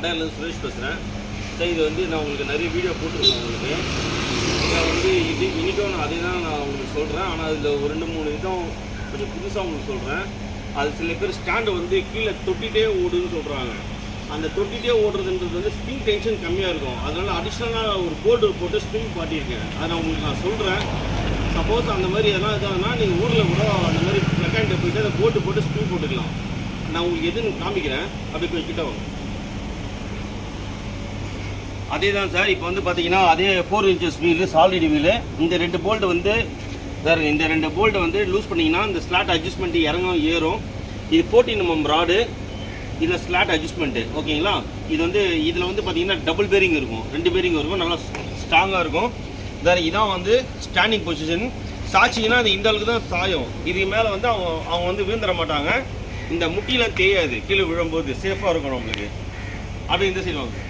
அடையாளம் சுரேஷ் பேசுகிறேன் சார். இது வந்து நான் உங்களுக்கு நிறைய வீடியோ போட்டிருக்கேன் உங்களுக்கு. இதில் வந்து இன்றைக்கும் நான் அதே தான் நான் உங்களுக்கு சொல்கிறேன். ஆனால் அதில் ஒரு 2-3 விதம் கொஞ்சம் புதுசாக உங்களுக்கு சொல்கிறேன். அது சில பேர் ஸ்டாண்டு வந்து கீழே தொட்டிகிட்டே ஓடுன்னு சொல்கிறாங்க. அந்த தொட்டிகிட்டே ஓடுறதுன்றது வந்து ஸ்ப்ரிங் டென்ஷன் கம்மியாக இருக்கும். அதனால் அடிஷ்னலாக ஒரு போர்டு போட்டு ஸ்ப்ரிங் பாட்டியிருக்கேன். அதை நான் உங்களுக்கு நான் சொல்கிறேன். சப்போஸ் அந்த மாதிரி எதனா இதானா நீங்கள் ஊரில் கூட அந்த மாதிரி மெக்கானிக்கை போய்ட்டு அதை போட்டு ஸ்ப்ரிங் போட்டுக்கலாம். நான் உங்களுக்கு எதுன்னு காமிக்கிறேன். அப்படி போய் கிட்ட வாங்க. அதே தான் சார். இப்போ வந்து பார்த்தீங்கன்னா அதே 4 inches வீலு, சாலிட் வீலு. இந்த 2 போல்ட்டு வந்து சார், இந்த 2 போல்ட்டை வந்து லூஸ் பண்ணிங்கன்னா இந்த ஸ்லாட் அட்ஜஸ்ட்மெண்ட்டு இறங்கும் ஏறும். இது 14 mm ராடு, இதில் ஸ்லாட் அட்ஜஸ்ட்மெண்ட்டு. ஓகேங்களா? இது வந்து இதில் வந்து பார்த்தீங்கன்னா டபுள் பேரிங் இருக்கும், 2 பேரிங் இருக்கும், நல்லா ஸ்ட்ராங்காக இருக்கும். வேறு இதான் வந்து ஸ்டாண்டிங் பொசிஷன். சாச்சிங்கன்னா அது இந்த அளவுக்கு தான் சாயும். இதுக்கு மேலே வந்து அவங்க வந்து விழுந்துட மாட்டாங்க. இந்த முட்டிலாம் தேயாது, கீழே விழும்போது சேஃபாக இருக்கும் நம்மளுக்கு. அப்படியே இந்த சைடு வாங்க.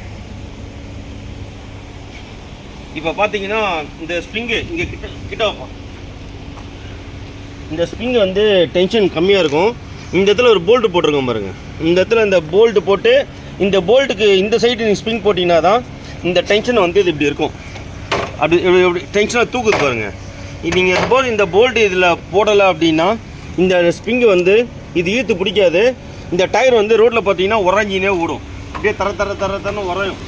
இப்போ பார்த்தீங்கன்னா இந்த ஸ்ப்ரிங்கு இங்கே கிட்ட வைப்போம். இந்த ஸ்ப்ரிங் வந்து டென்ஷன் கம்மியாக இருக்கும். இந்த இடத்துல ஒரு போல்ட்டு போட்டிருக்கோம் பாருங்கள். இந்த இடத்துல இந்த போல்ட்டு போட்டு இந்த போல்ட்டுக்கு இந்த சைடு நீங்கள் ஸ்ப்ரிங் போட்டிங்கன்னா தான் இந்த டென்ஷன் வந்து இது இப்படி இருக்கும். அப்படி இப்படி டென்ஷனாக தூக்குது பாருங்கள். நீங்கள் இந்த போல்ட்டு இதில் போடலை அப்படின்னா இந்த ஸ்ப்ரிங்கு வந்து இது இழுத்து பிடிக்காது. இந்த டயர் வந்து ரோட்டில் பார்த்தீங்கன்னா உறைஞ்சினே ஓடும், அப்படியே தரன்னு உறையும்.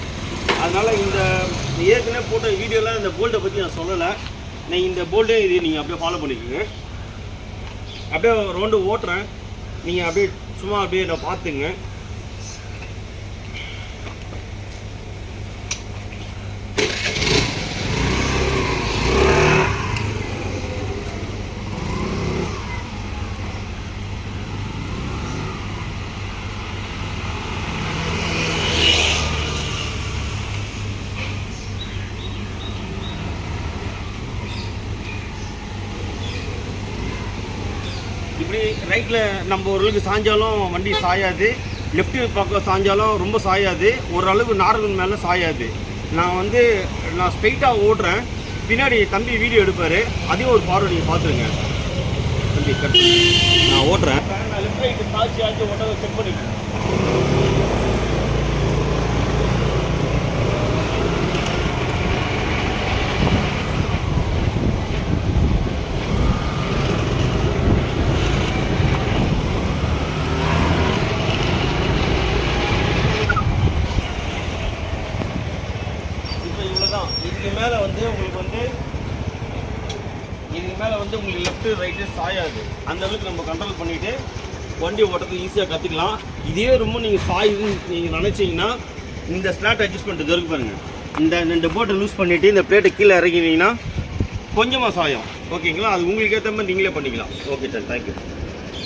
அதனால் இந்த ஏற்கனவே போட்ட வீடியோவில் இந்த போல்ட்டை பற்றி நான் சொல்லலை. நீங்கள் இந்த போல்ட்டே இது நீங்கள் அப்படியே ஃபாலோ பண்ணிக்கோங்க. அப்படியே ரவுண்டு ஓட்டுறேன், நீங்கள் அப்படியே சும்மா அப்படியே நான் பார்த்துங்க. இப்படி ரைட்டில் நம்ம ஓரளவுக்கு சாஞ்சாலும் வண்டி சாயாது, லெஃப்ட் பக்கம் சாஞ்சாலும் ரொம்ப சாயாது, ஓரளவுக்கு நார்மல் மேலே சாயாது. நான் ஸ்ட்ரைட்டாக ஓடுறேன், பின்னாடி தம்பி வீடியோ எடுப்பார், அதையும் ஒரு பார்வை நீங்கள் பார்த்துருங்க. தம்பி கட் நான் ஓடுறேன், நான் லெஃப்ட் ரைட்டு சாய்ச்சி ஓட்ட செக் பண்ணிக்கிறேன். இதுக்கு மேலே உங்களுக்கு லெஃப்ட்டு ரைட்டு சாயாது. அந்த அளவுக்கு நம்ம கண்ட்ரோல் பண்ணிவிட்டு வண்டி ஓட்டுறதுக்கு ஈஸியாக கற்றுக்கலாம். இதே ரொம்ப நீங்கள் சாயுதுன்னு நீங்கள் நினச்சிங்கன்னா இந்த ஸ்லாட் அட்ஜஸ்ட்மெண்ட் இருக்கு பாருங்கள். இந்த 2 போட்டை லூஸ் பண்ணிவிட்டு இந்த பிளேட்டை கீழே இறங்கினீங்கன்னா கொஞ்சமாக சாயம். ஓகேங்களா? அது உங்களுக்கு ஏற்ற மாதிரி நீங்களே பண்ணிக்கலாம். Okay sir, thank you.